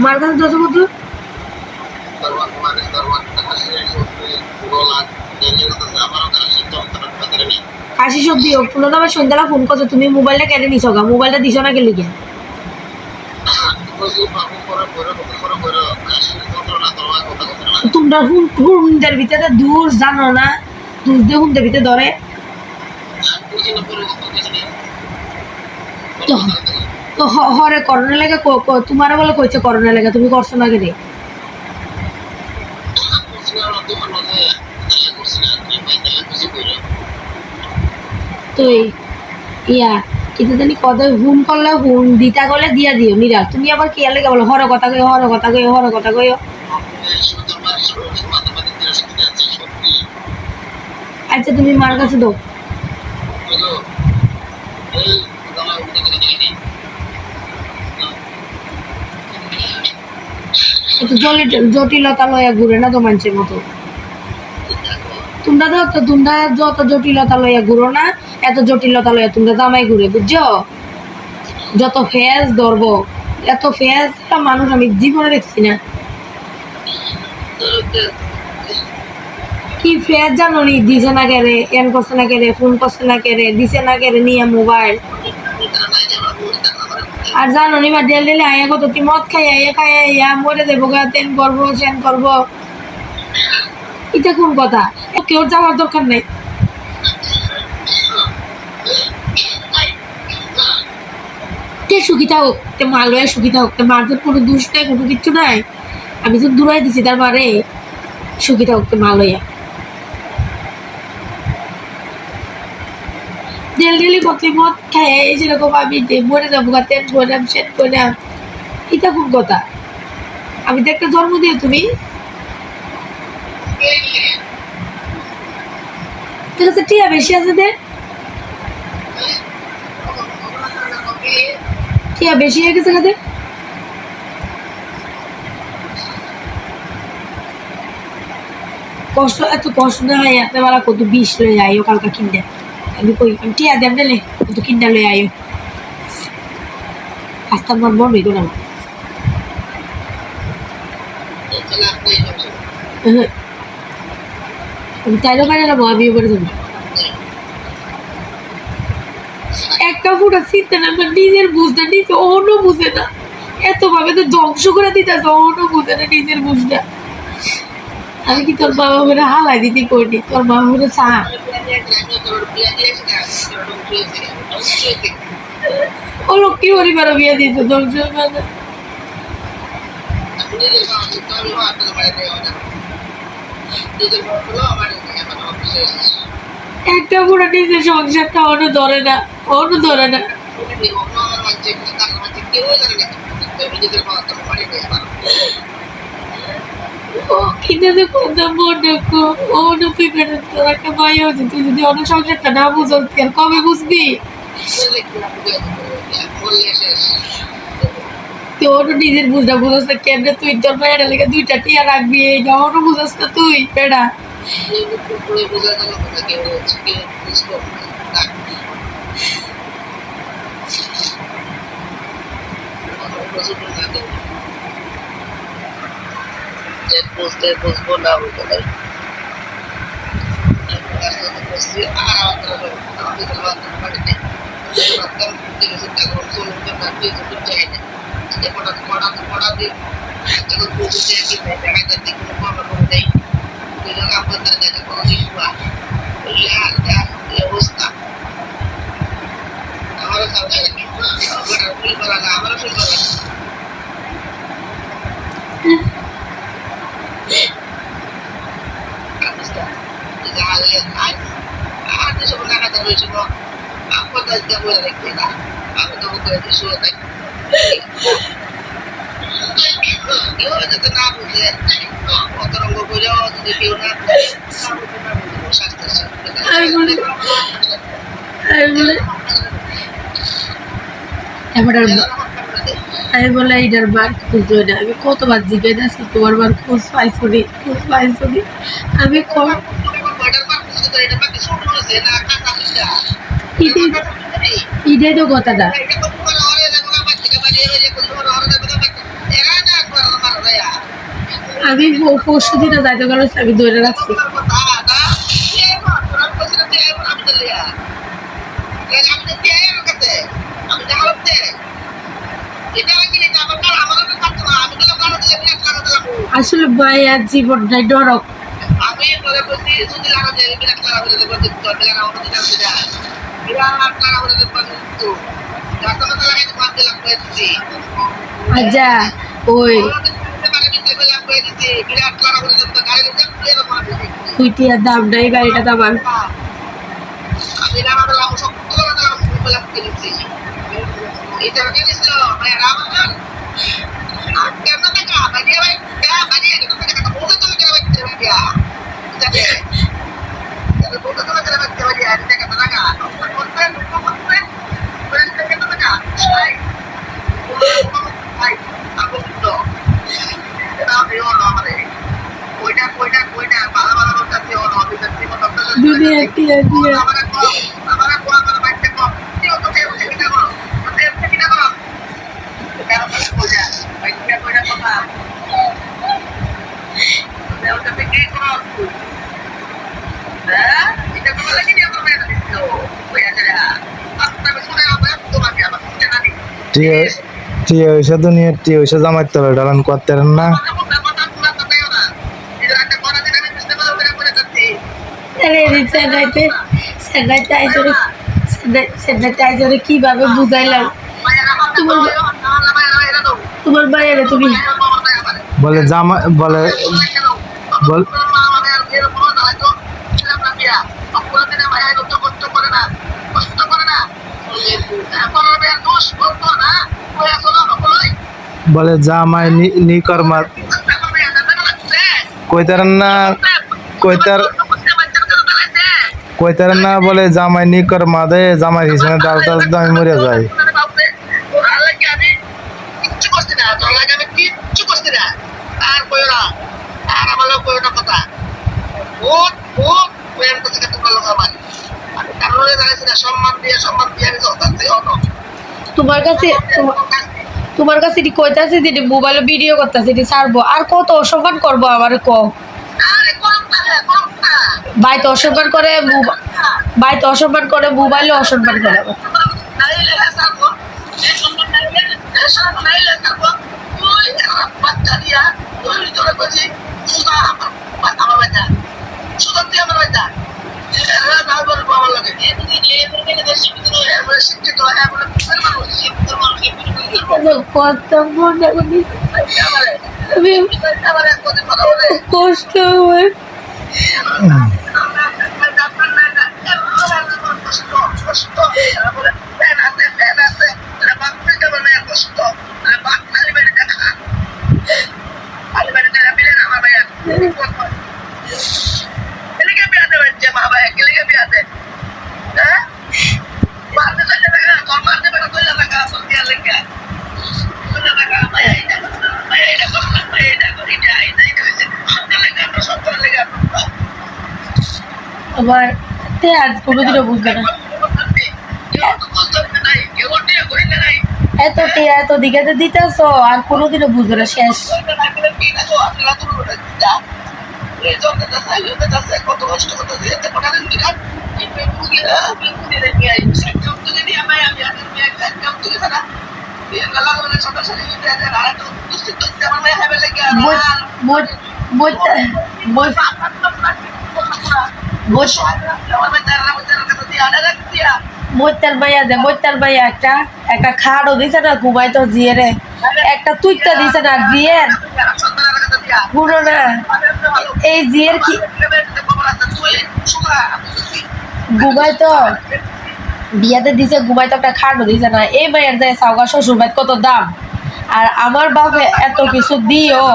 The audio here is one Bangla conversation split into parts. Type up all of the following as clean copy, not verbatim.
মার কাছে দশ মতো কাশি সবজি হোক পুরো তো আমার সন্ধ্যাবেলা ফোন করছো তুমি মোবাইলটা কেটে নিছো গা মোবাইলটা দিছো না গেলে গিয়ে তোমরা হুন্ডের ভিতরে দূর জানো না দূর দিয়ে হুন্ডের ভিতরে ধরে তো তো হরে করোনা লেগে তোমার বলে কইছে করোনা লেগে তুমি করছো না গেলে তো ইয়া কিন্তু জানি কত হুন করলে হুন দিতা করলে দিয়া দিও নিরা তুমি আবার কি লেগে বলো হর কথা কইও হর কথা কইও হর কথা কইও আচ্ছা তুমি মার কাছে দাও একটু জটিলতা লয়া ঘুরে না তো মানুষের মতো তোমরা যত জটিলতা লইয়া ঘুরো না এত জটিলতা লইয়া তোমরা জামাই ঘুরে বুঝছো যত ফেজ ধরবো এত ফেজ মানুষ আমি জীবনে দেখছি না কি ফেজ জানো নি দিছে না কেরে এন করছে না কেরে ফোন করছে না কেরে দিছে না কেরে নিয়ে মোবাইল আর জানো নি বা ডেল ডেলে আয়া কত কি মদ খাই আয়া মরে দেবো গা তেন করবো সেন করবো এটা কোন কথা কেউ যাওয়ার দরকার নেই তে সুখিতা হোক তে মালয়ে সুখিতা হোক তে মার কোনো দোষ নাই কোনো কিচ্ছু নাই আমি তো দূরাই দিছি তার মারে সুখিতা হোক তে মালয়া ডেলি কতলি মদ খায় এই যেরকম আমি মরে যাবো গা তেন করলাম সেন করলাম এটা কোন কথা আমি তো একটা জন্ম দিও তুমি তোর কাছে টিয়া বেশি আছে দে টিয়া বেশি হয়ে গেছে কাদের কষ্ট এত কষ্ট না হয় এত বেলা কত বিষ লয়ে আইও কালকা কিনতে আমি কই আমি টিয়া দেব দিলে কত কিনতে লয়ে আইও আস্তে আমার মন হইতো না আমি তাইলে পারে না আমিও করে যাবো একটা ফুটা চিন্তা না আমার নিজের বুঝটা নিজে অন্য বুঝে না এত ভাবে তো ধ্বংস করে দিতে অন্য বুঝে না নিজের বুঝটা আমি কি তোর বাবা বলে হালাই দিতে করিনি তোর বাবা বলে চা ও লক্ষ্মী পরিবার বিয়ে দিয়েছে ধ্বংস একটা পুরো নিজের সংসারটা অন্য ধরে না ও কিনে যে কথা মনে অন্য তুই তোর একটা মাই হচ্ছে তুই যদি অন্য সংসারটা না বুঝো আর কবে বুঝবি তুই অন্য নিজের বুঝটা বুঝাস না কেমনে তুই তোর মেয়েটা লেগে দুইটা টিয়া রাখবি এইটা অন্য বুঝাস না তুই বেড়া বুঝবো না বলতে পারি অবস্থা আমারও আমারও শুরু করা আমি তো শুয়ে থাকি কেউ যাতে না বুঝে অতরঙ্গ করেও যদি কেউ না আমি বলে এইটার বার খুঁজলো না আমি কতবার জিজ্ঞেস আছি তোমার বার খোঁজ পাইছো নি আমি এটাই তো কথাটা আমি পরশু দিনে যাইতে গেলে আমি ধরে রাখছি। আসলে ভাই আর জীবনটাই ডরক। আমি করে বলছি যদি লাগা যায় বিরাট লাগা বলে বলছি তো বিরাট আমার দিকে আসছে যা বিরাট লাগা বলে বলছি তো যখন তো লাগাই তো বাদ দিলাম কইছি আচ্ছা ওই বিরাট লাগা বলে তো গাড়ি নিতে প্লেন মারবে কুইটিয়ার দাম নাই গাড়িটা দাম আর আমি না বললাম সব তো না বললাম কিনেছি এটা কিনেছিল ভাই রামান আর কেন টাকা বাড়িয়ে ভাই বাড়িয়ে কত টাকা বলতে তো কেন ভাই দিয়া যাবে তাহলে বলতে তো কেন ভাই বাড়িয়ে আর টাকা টাকা করতে করতে বলে টাকা টাকা ভাই আপু তো এটা ভিও না আমারে কয়টা ভালো ভালো কথা দিও না আমি তো জীবন দুনিয়া টিয়া দিয়ে আমারে কোয়া আমার বাইতে কম দিও তো কেউ ঠিক না করো মানে ঠিক না করো কেন করে বোঝা ভাই কি কইরা কথা ওটা থেকে করো হ্যাঁ এটা কোন লাগি নিয়ে করবে না তো কইয়া যা আপনাকে শুনে আমরা তোমাকে আবার শুনে না টিয়া হইছে দুনিয়ার টিয়া হইছে জামাইতে তবে ডালান করতে পারেন না। স্যানিটাইজারে কিভাবে বুঝাইলাম তোমার বাইরে তুমি বলে জামা বলে বল বলে জামাই নিকর্মা কইতারেন না কইতারেন না বলে জামাই নিকর্মা দে জামাই হিসেবে ডাল টাল দামি মরে যায়। তোমার কাছে কইতাছে যে মোবাইলে ভিডিও করতেছে ছাড়বো আর কত অসম্মান করবো আমার ক ভাই তো অসম্মান করে মোবাইলে অসম্মান করে কত মনে কষ্ট হয় আবার আজ কোনোদিনও বুঝবে না এত দিকে দিতেছ আর কোনোদিনও বুঝবে না শেষ কত কষ্ট করতে বইতার ভাইয়া একটা খাড়ও দিছে না ঘুমাইতো জিয়েরে একটা তুইটা দিছে না জিয়ের পুরো না এই জিয়ের কি ঘুমাইতো বিয়াতে দিছে ঘুমাইতো একটা খাড়ও দিছে না এই ভাইয়ের যায় সাউগা শ্বশুর ভাই কত দাম আর আমার বাপে এত কিছু দিও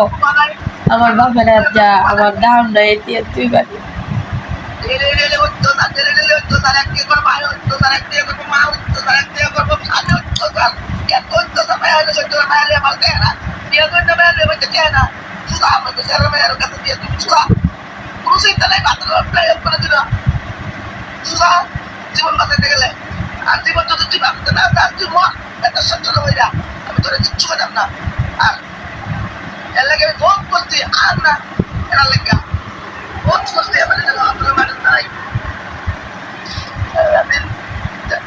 আমার বাপের যা আমার দাম নাই তুই বাড়ি জীবন বাঁচাতে গেলে আর জীবন যদি তুই ভাবতে না তুই একটা সচ্ছল হয়ে যা আমি তোর কিচ্ছু পেতাম না আর এর লাগে আমি ফোন করছি আমরা এরা লেখা বহুত কষ্ট আমাদের আপনার মানে নাই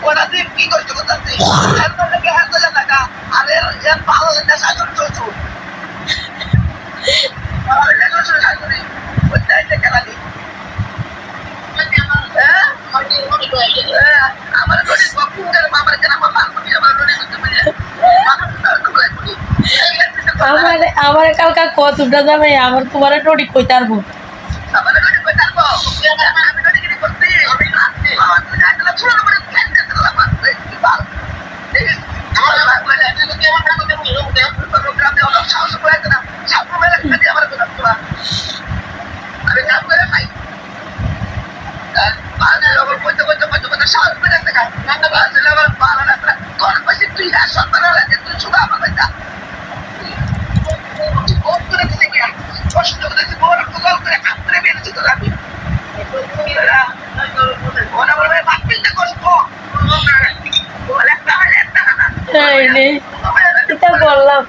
ওরা দিয়ে কি করতে করতে এর লেগে হাতে লাগা আরে এর ভালো না সাজুর চোচু আরে লেগে সাজুরি ওইটাই লেখা লাগি আমার গড়ি কপুরের বাবার কেন আমার আমার গড়ি করতে পারে আমার কালকা কতটা যাবে আমার তোমার নড়ি কই তারবো আমার গড়ি কই তারবো আমি গড়ি কি করতে আমি নাচতে আমার তো জানা ছোট বড় প্ল্যান করতে লাগবে কি বল আমার বলে এটা কি আমার কাছে আমি লোক দেব প্রোগ্রামে অনেক সাহস করে না সামনে মেলা খালি আমার কথা তোরা আমি কাজ করে নাই আরে আমার কত সাহস করে দেখা না না বাজে আমার ভালো না কোন পাশে তুই আসল না লাগে তুই শুধু আমার কথা কত করে দিতে গিয়া কষ্ট করে দিতে বড় কল করে আপনি বেরিয়ে তো আমি ওরা বলে বাকিটা কষ্ট বলে এই নে এটা বললাম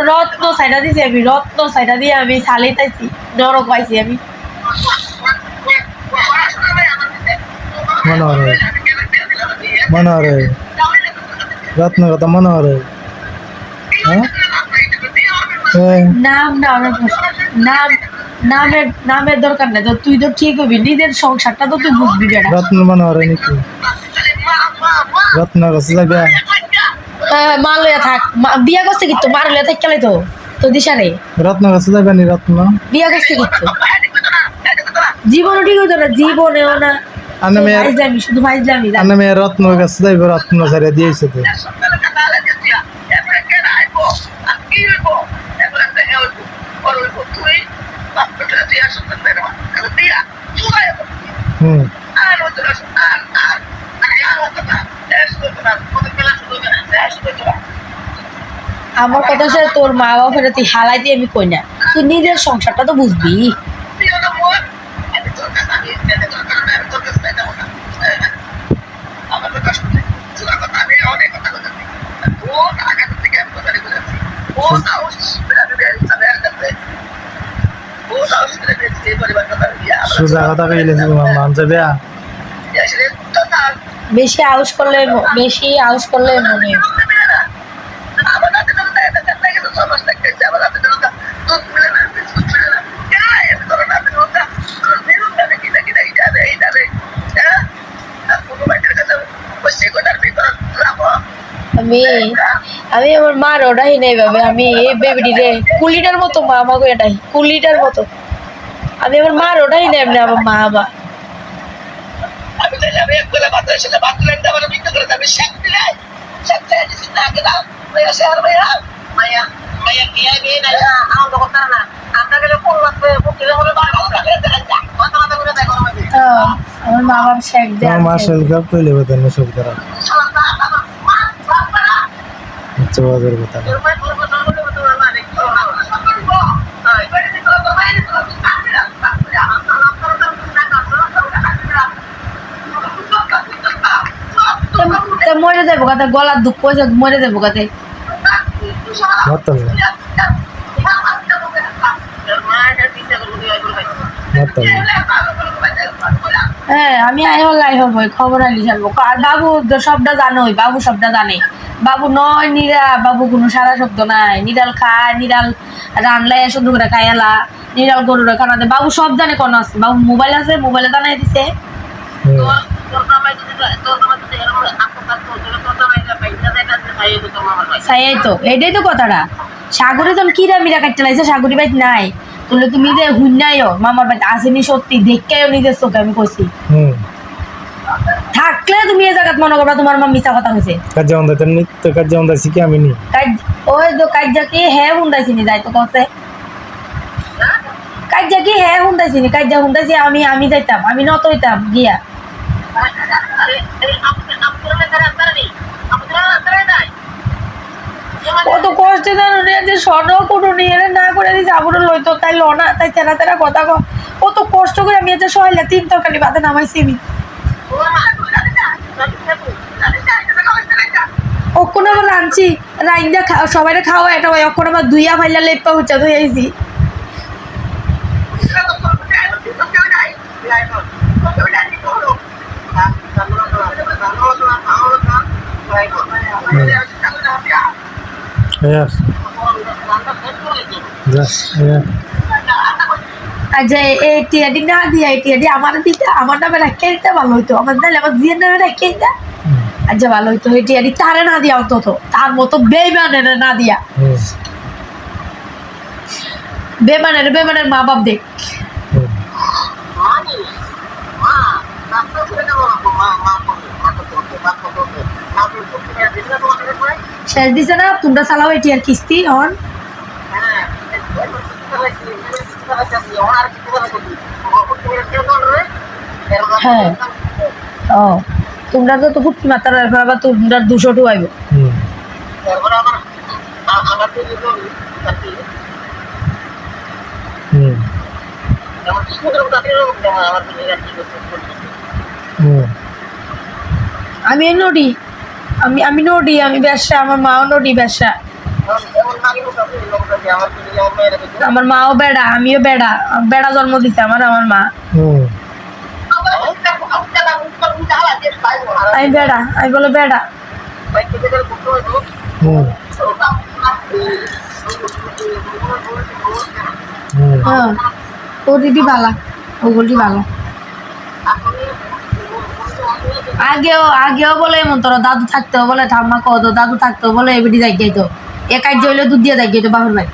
রত্ন সাইডা দিছি আমি রত্ন সাইডা দিয়ে আমি সালিতাইছি নরক পাইছি আমি মনোহর রত্ন কথা মনোহর হ্যাঁ নাম না অনেক নাম নামের দরকার নাই তো তুই তো ঠিক হবি নিজের সংসারটা তো তুই বুঝবি বেটা রত্ন মনোহর নাকি রত্ন কাছে যাবে মা লইয়া থাক বিয়া করছে কিন্তু মার লইয়া থাক কেলাই তো দিশারে রত্ন কাছে যাবে নি রত্ন বিয়া করছে কিন্তু জীবনও ঠিক হইতো না জীবনেও না আন্না মেয়ের ফাইজলামি শুধু ফাইজলামি আন্না মেয়ের রত্ন কাছে যাইবে রত্ন সারে দিয়েছে তো হুম আমার কথা হচ্ছে তোর মা বাবা তুই হালাই দিয়ে আমি কই না তুই নিজের সংসারটা তো বুঝবি সোজা কথা কইলে তোমার মান যাবে বেশি আউস করলে মনে আমি আমি আমার মার ওটাই নেই ভাবে আমি এই বেবিটি রে কুলিটার মতো মা আমাকে এটাই কুলিটার মতো আমি আমার মার ওটাই নেই এমনি আমার মা বাবা আমি তো যাবে একলা বাতাস ছিল বাতুলেন্টা বলে বিক্রি করে যাবে শান্তি নাই শান্তি আছে না কে দাও ভাইয়া শেয়ার ভাইয়া ভাইয়া ভাইয়া কি আই বে না আও তো কথা না আমরা গেলে কোন লাগবে বুকিলে বলে বাড়ি করে যা কথা কথা করে দেখো আমাকে আমার মা বাবা শেখ দে তোমার মাসেল কাপ কইলে বেতন সব করা আচ্ছা বাজার কথা মরে যাবো কথা গলার দুঃখ হয়েছে মরে যাবো কথা মতন না মতন হ্যাঁ আমি আই হব খবর আলি ছাড়বো আর বাবু তো সবটা জানোই বাবু সবটা জানে বাবু নয় নিরা বাবু কোনো সারা শব্দ নাই নিরাল খায় নিরাল রানলাই শুধু করে খাইলা নিরাল গরুরা খানা দেয় বাবু সব জানে কোন আছে বাবু মোবাইল আছে মোবাইলে জানাই দিছে সাইয়াই তো এটাই তো কথাটা সাগরে যখন কিরা মিরা কাটতে লাগছে সাগরি বাইক নাই তুলে তুমি যে হুইনাইও মামার বাড়িতে আসেনি সত্যি দেখেও নিজের চোখে আমি কইছি থাকলে তুমি এই জায়গাত মনে করবা তোমার মা মিছা কথা কইছে কাজে অন্ধ তো নিত্য কাজে অন্ধ শিখে আমি নি ওই তো কাজা কি হ্যাঁ হুন্দাইছি নি যাই তো কছে কাজা কি হ্যাঁ হুন্দাইছি নি কাজা হুন্দাইছি আমি যাইতাম আমি নত হইতাম গিয়া কত কষ্টে জানো রে যে স্বর্ণ কোনো নিয়ে না করে দিয়েছে আবুর লইতো তাই লনা তাই তেরা তেরা কথা কত কষ্ট করে আমি যে সহাইলা 3 তরকারি ভাতে নামাইছি আমি ও ওখানে আবার রাঁধছি রাইন্দা সবাই খাওয়া এটা হয় ওখানে আবার দুইয়া ফাইলা লেপা হচ্ছে ধুয়ে আইছি Yes. Yes. Yeah. আর যে এই টিয়াডি না দিয়া এই টিয়াডি আমার দিতে আমার নামে রেখে দিতে ভালো হইতো আমার নাহলে আমার জিয়ের নামে রেখে দিতে আর যে ভালো হইতো এই টিয়াডি তারে না দিয়া অন্তত তার মতো বেইমানের না দিয়া বেমানের মা বাপ দেখ শেষ দিছে না তোমরা চালাও এটি আর কিস্তি অন হ্যাঁ ও তোমরা তো ফুটকি মাত্রা আবার তোমরা 200 টু আইব আমি নডি আমি নডি আমি ব্যবসা আমার মাও নডি ব্যবসা আমার মাও বেড়া আমিও বেড়া বেড়া জন্ম দিছে আমার মা আমি বেড়া আমি বলো বেড়া হ্যাঁ ও দিদি ভালা ওগুলি ভালো আগেও বলে এমন তোর দাদু থাকতেও বলে ঠাম্মা কত দাদু থাকতেও বলে এবিডি যাই তো একাই জইলে দুধ দিয়ে যাই তো বাহুর ভাই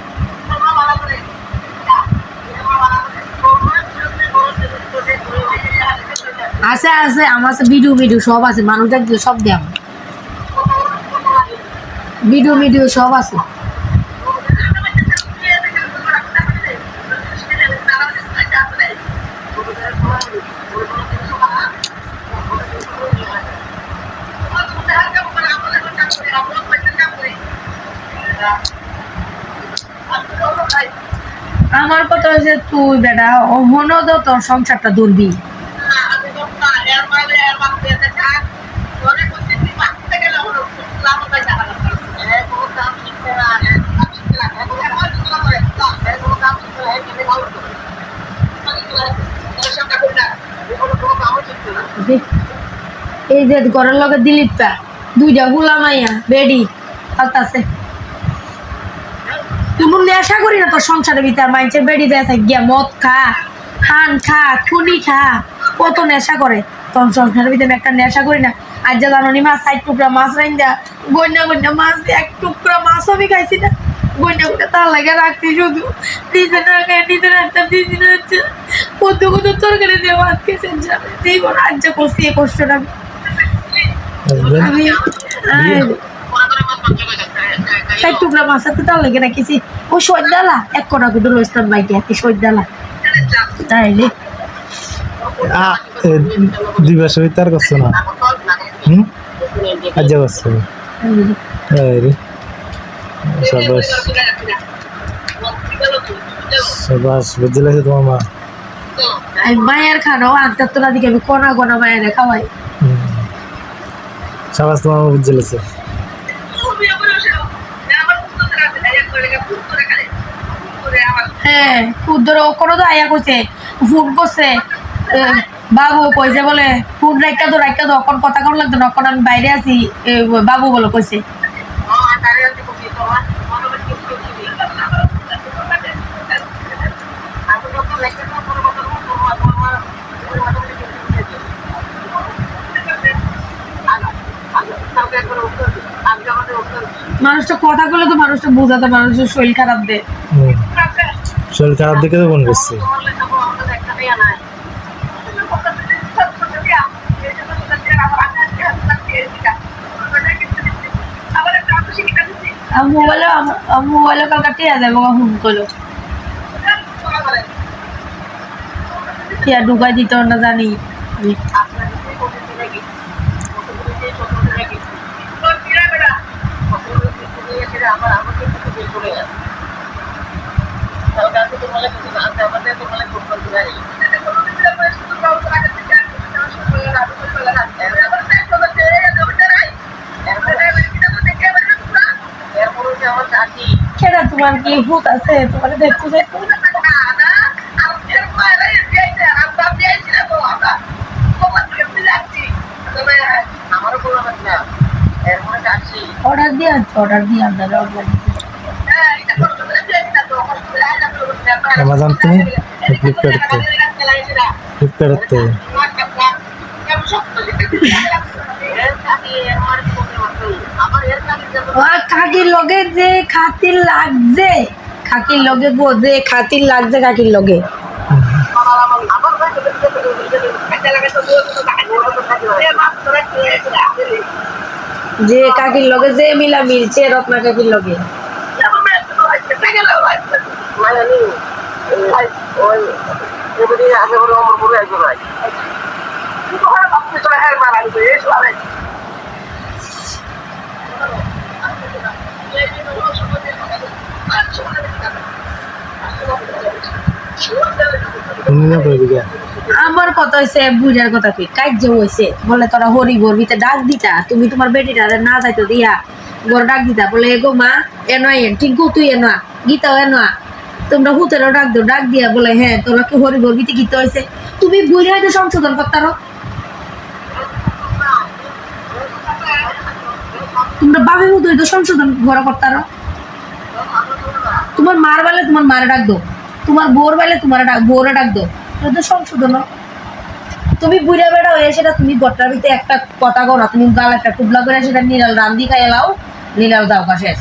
আছে আছে আমার ভিডিও সব আছে মানুষ দেখলে সব দেয় ভিডিও সব আছে আমার কথা হয়েছে তুই বেটা হনো তো তোর সংসারটা দুর্বি এই যে ঘরের লগে দিলীপটা দুইটা হুলা মাইয়া বেডি আছে তুমি নেশা করি না তোর সংসারের ভিতর মাইন্সের বেডি দেয় গিয়া মদ খা হান খা খুনি খা কত নেশা করে তোর সংসারের ভিতরে একটা নেশা করি না আজ যা জানো নি মাছ 60 টুকরা মাছ রাইন্দা গন্যা মাছ এক টুকরা মাছও আমি খাইছি না গন্যা তার লাগে রাখছি শুধু নিজে না খাই নিজে রাখতাম দিদি হচ্ছে কত তরকারি দিয়ে ভাত খেয়েছেন জীবন আজ যা করছি এই কষ্টটা আমি 60 টুকরা মাছ আছে তার লাগে রাখিছি ও সৈদালা এক কোনা করে লইস্তাম বাইকে একই সৈদালা তাইলে দিবস তার করছে না আজ করছে সাবাস সাবাস বুঝে লাগছে তোমার মা আমি মায়ের খানো আনতে তোলা দিকে আমি কোনা মায়ের খাওয়াই সাবাস তোমার মা বুঝে লাগছে হ্যাঁ ক্ষুদ্র কোনো তো আয়া করছে ফোন করছে বাবু কইছে বলে ফোন রাখা তো অখন কথা কম লাগতো না অখন আমি বাইরে আছি বাবু বলে কইছে মানুষটা কথা বলে তো মানুষটা বোঝাতে মানুষের শরীর খারাপ দেয় শরীর খারাপ দেখে তো ফোন করছে মোবাইলে কাল কাটিয়ে যাবো ফোন করলো ঢুকাই দিত না জানি সেটা তোমার কি ভূত আছে তোমার দেখতে দেখতে অর্ডার দিয়ে আনছো অর্ডার দিয়ে আপনারা অর্ডার অ্যামাজন থেকে ফ্লিপকার্ট থেকে কাকির লগে যে খাতির লাগছে খাকির লগে গো যে খাতির লাগছে কাকির লগে যে কাকির লগে যে মিলা মিলছে রত্না কাকির লগে আমার কথা হয়েছে বুঝার কথা কি কাজ হয়েছে বলে তোরা হরি গর্বিতে ডাক দিতা তুমি তোমার বেটিটা না যাইতো দিয়া গর ডাক দিতা বলে এগো মা এনয় টিঙ্কু তুই এনা গীতাও এনা তোমরা হুতেরও ডাক দো ডাক দিয়া বলে হ্যাঁ তোরা কি হরি গর্বিতে গীতা হয়েছে তুমি বুঝে হয়তো সংশোধন করতারো তোমরা বাবে মতো হয়তো সংশোধন ঘর করতারো তোমার মার বেলে তোমার মারে ডাক দো তোমার বোর বেলে তোমার বোরে ডাক দো তো সংশোধন তুমি বুড়া বেড়া হয়ে সেটা তুমি গট্টার ভিতরে একটা কথা কো না তুমি গাল একটা টুবলা করে সেটা নিরাল রান্দি খাই এলাও নিরাল দাও কা শেষ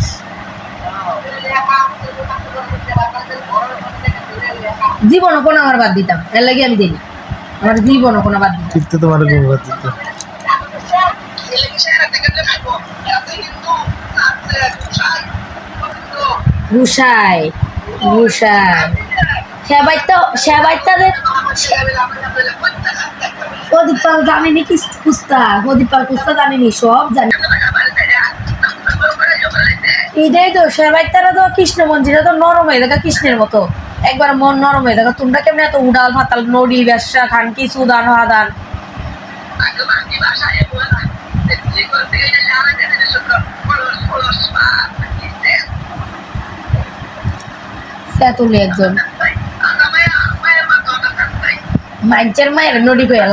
জীবনও কোনো আমার বাদ দিতাম এর লাগে আমি দিই না আমার জীবনও কোনো বাদ দিতাম ঠিক তো তোমার বাদ দিত গুসাই গুসাই সেবাইতা দে প্রদীপাল জানিনি কি কুস্তা প্রদীপাল কুস্তা জানিনি সব জানি এটাই তো সেবাইতারা তো কৃষ্ণ মন্দিরে তো নরম হয়ে দেখা কৃষ্ণের মতো একবার মন নরম হয়ে দেখা তোমরা কেমন এত উড়াল ফাতাল নড়ি ব্যবসা খানকি সুদান হাদান সেতুলি একজন মাইজের মায়ের নড়ি কইলা